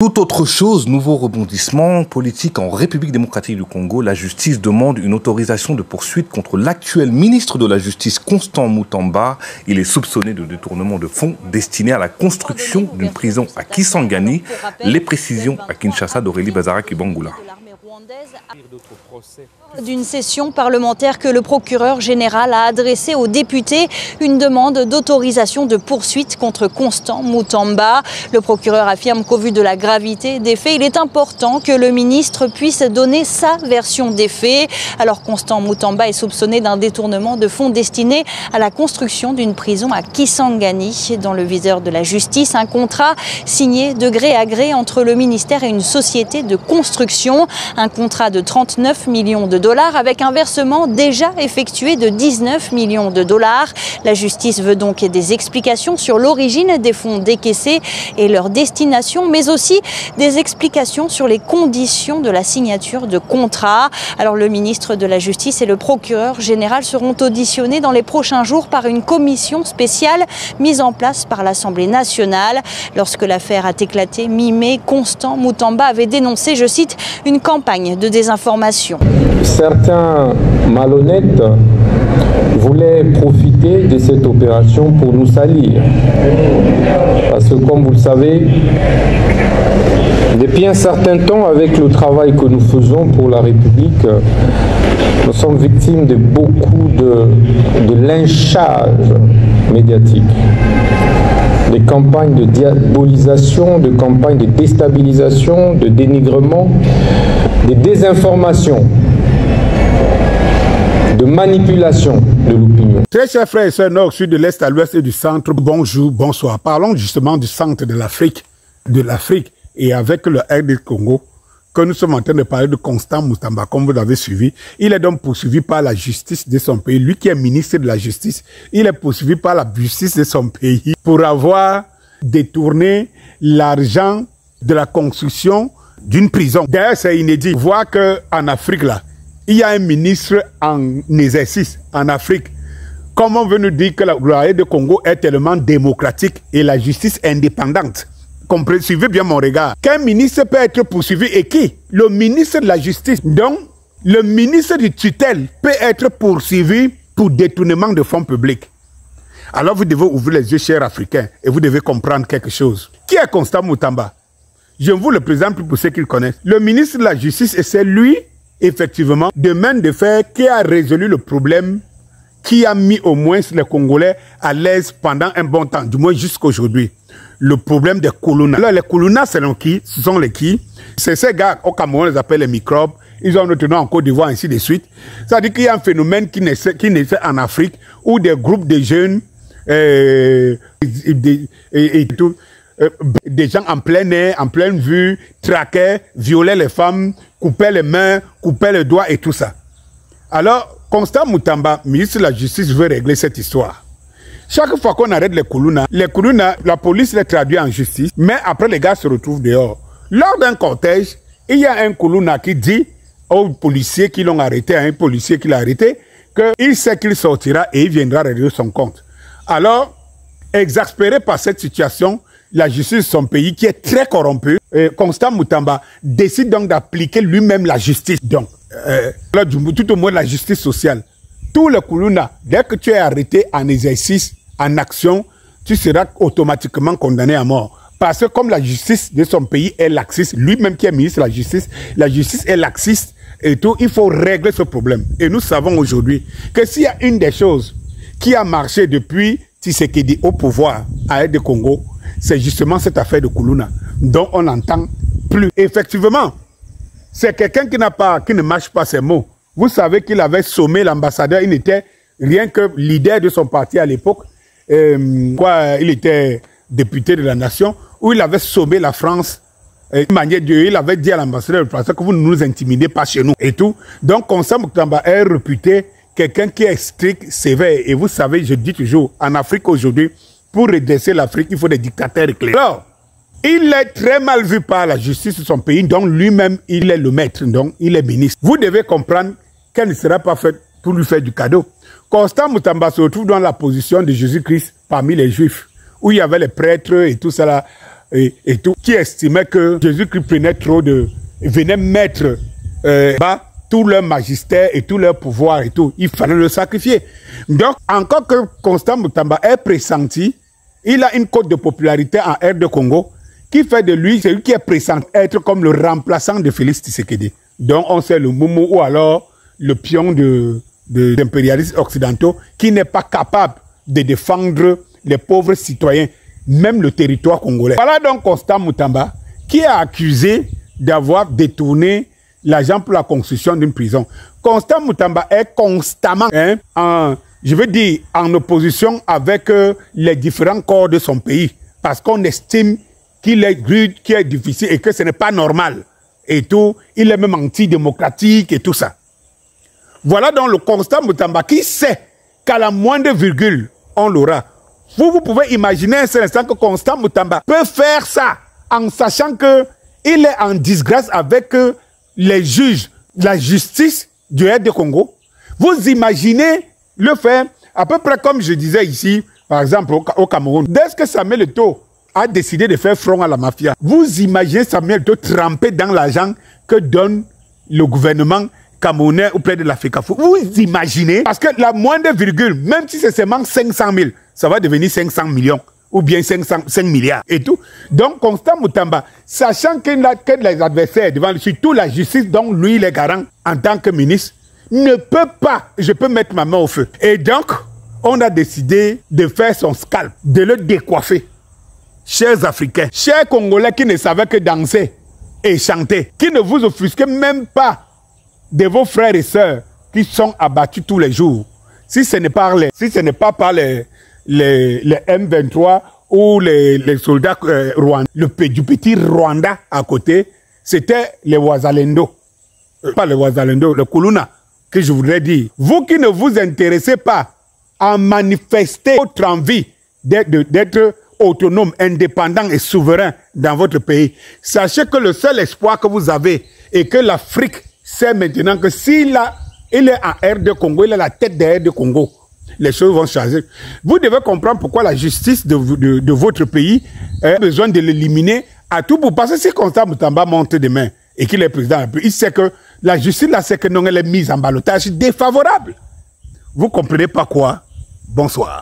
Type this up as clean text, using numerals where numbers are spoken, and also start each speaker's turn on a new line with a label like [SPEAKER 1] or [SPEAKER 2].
[SPEAKER 1] Tout autre chose, nouveau rebondissement politique en République démocratique du Congo. La justice demande une autorisation de poursuite contre l'actuel ministre de la Justice, Constant Mutamba. Il est soupçonné de détournement de fonds destinés à la construction d'une prison à Kisangani. Les précisions à Kinshasa d'Aurélie Bazara-Kibangula.
[SPEAKER 2] D'une session parlementaire que le procureur général a adressée aux députés, une demande d'autorisation de poursuite contre Constant Mutamba. Le procureur affirme qu'au vu de la gravité des faits, il est important que le ministre puisse donner sa version des faits. Alors Constant Mutamba est soupçonné d'un détournement de fonds destinés à la construction d'une prison à Kisangani. Dans le viseur de la justice, un contrat signé de gré à gré entre le ministère et une société de construction. Un contrat de 39 millions de dollars avec un versement déjà effectué de 19 millions de dollars. La justice veut donc des explications sur l'origine des fonds décaissés et leur destination, mais aussi des explications sur les conditions de la signature de contrat. Alors le ministre de la Justice et le procureur général seront auditionnés dans les prochains jours par une commission spéciale mise en place par l'Assemblée nationale. Lorsque l'affaire a éclaté mi-mai, Constant Mutamba avait dénoncé, je cite, une campagne de désinformation.
[SPEAKER 3] Certains malhonnêtes voulaient profiter de cette opération pour nous salir. Parce que comme vous le savez, depuis un certain temps, avec le travail que nous faisons pour la République, nous sommes victimes de beaucoup de lynchage médiatique, des campagnes de diabolisation, de campagnes de déstabilisation, de dénigrement, de désinformation, de manipulation de l'opinion.
[SPEAKER 4] Très chers frères et sœurs nord, sud, de l'est à l'ouest et du centre, bonjour, bonsoir. Parlons justement du centre de l'Afrique, et avec le RD Congo, que nous sommes en train de parler de Constant Mutamba, comme vous l'avez suivi. Il est donc poursuivi par la justice de son pays. Lui qui est ministre de la Justice, il est poursuivi par la justice de son pays pour avoir détourné l'argent de la construction d'une prison. D'ailleurs, c'est inédit. Voir qu'en Afrique, là, il y a un ministre en exercice en Afrique. Comment on veut nous dire que le RD Congo est tellement démocratique et la justice indépendante? Suivez bien mon regard. Qu'un ministre peut être poursuivi et qui? Le ministre de la Justice. Donc, le ministre du tutelle peut être poursuivi pour détournement de fonds publics. Alors, vous devez ouvrir les yeux, chers Africains, et vous devez comprendre quelque chose. Qui est Constant Mutamba? Je vous le présente pour ceux qui le connaissent. Le ministre de la Justice, et c'est lui, effectivement, de main de fer, qui a résolu le problème, qui a mis au moins les Congolais à l'aise pendant un bon temps, du moins jusqu'à aujourd'hui. Le problème des Kuluna. Alors, les Kuluna, c'est qui? Ce sont les qui? C'est ces gars, au Cameroun, on les appelle les microbes. Ils ont notre nom en Côte d'Ivoire, ainsi de suite. Ça veut dire qu'il y a un phénomène qui naissait en Afrique, où des groupes de jeunes, des gens en plein air, en pleine vue, traquaient, violaient les femmes, coupaient les mains, coupaient les doigts et tout ça. Alors, Constant Mutamba, ministre de la Justice, veut régler cette histoire. Chaque fois qu'on arrête les Kuluna, la police les traduit en justice, mais après les gars se retrouvent dehors. Lors d'un cortège, il y a un Kuluna qui dit aux policiers qui l'ont arrêté, à un policier qui l'a arrêté, qu'il sait qu'il sortira et il viendra régler son compte. Alors, exaspéré par cette situation, la justice de son pays, qui est très corrompue, Constant Mutamba décide donc d'appliquer lui-même la justice. Donc, tout au moins la justice sociale. Tous les Kuluna, dès que tu es arrêté en exercice, en action, tu seras automatiquement condamné à mort. Parce que comme la justice de son pays est laxiste, lui-même qui est ministre de la justice est laxiste et tout, il faut régler ce problème. Et nous savons aujourd'hui que s'il y a une des choses qui a marché depuis Tshisekedi au pouvoir à RD Congo, c'est justement cette affaire de Kuluna, dont on n'entend plus. Effectivement, c'est quelqu'un qui ne mâche pas ses mots. Vous savez qu'il avait sommé l'ambassadeur, il n'était rien que leader de son parti à l'époque, il était député de la nation, où il avait sommé la France, il avait dit à l'ambassadeur de France que vous ne nous intimidez pas chez nous et tout. Donc, Constant Mutamba est réputé quelqu'un qui est strict, sévère. Et vous savez, je dis toujours, en Afrique aujourd'hui, pour redresser l'Afrique, il faut des dictateurs éclairés. Alors, il est très mal vu par la justice de son pays, donc lui-même, il est le maître, donc il est ministre. Vous devez comprendre qu'elle ne sera pas faite pour lui faire du cadeau. Constant Mutamba se retrouve dans la position de Jésus-Christ parmi les Juifs, où il y avait les prêtres et tout ça là. et tout, qui estimaient que Jésus-Christ prenait trop de... venait mettre bas tout leur magistère et tout leur pouvoir et tout. Il fallait le sacrifier. Donc, encore que Constant Moutamba est pressenti, il a une cote de popularité en R de Congo qui fait de lui celui qui est pressenti être comme le remplaçant de Félix Tshisekedi. Donc, on sait le Moumou ou alors le pion d'impérialistes occidentaux qui n'est pas capable de défendre les pauvres citoyens, même le territoire congolais. Voilà donc Constant Moutamba qui est accusé d'avoir détourné l'argent pour la construction d'une prison. Constant Moutamba est constamment, je veux dire, en opposition avec les différents corps de son pays, parce qu'on estime qu'il est rude, qu'il est difficile et que ce n'est pas normal. Et tout, il est même antidémocratique et tout ça. Voilà donc le Constant Moutamba qui sait qu'à la moindre virgule, on l'aura. Vous pouvez imaginer un seul instant que Constant Moutamba peut faire ça en sachant que il est en disgrâce avec les juges, la justice du RD Congo. Vous imaginez le faire à peu près comme je disais ici, par exemple au Cameroun. Dès que Samuel Eto'o a décidé de faire front à la mafia, vous imaginez Samuel Eto'o trempé dans l'argent que donne le gouvernement camerounais auprès de la FECAFO. Vous imaginez, parce que la moindre virgule, même si c'est seulement 500 000, ça va devenir 500 millions. Ou bien 5 milliards et tout. Donc, Constant Moutamba, sachant que les adversaires devant lui, surtout la justice dont lui il est garant en tant que ministre, ne peut pas, je peux mettre ma main au feu. Et donc, on a décidé de faire son scalp, de le décoiffer. Chers Africains, chers Congolais qui ne savaient que danser et chanter, qui ne vous offusquez même pas de vos frères et sœurs qui sont abattus tous les jours. Si ce n'est pas par les M23 ou les soldats rwandais, du petit Rwanda à côté, c'était les Wazalendo. Pas les Wazalendo, le Kuluna, que je voudrais dire. Vous qui ne vous intéressez pas à manifester votre envie d'être autonome, indépendant et souverain dans votre pays, sachez que le seul espoir que vous avez est que l'Afrique sait maintenant que s'il est en RD Congo, il a la tête de RD Congo. Les choses vont changer. Vous devez comprendre pourquoi la justice de votre pays a besoin de l'éliminer à tout bout. Parce que si Constant Moutamba monte demain et qu'il est président, il sait que la justice, là, c'est que non, elle est mise en ballottage défavorable. Vous comprenez pas quoi? Bonsoir.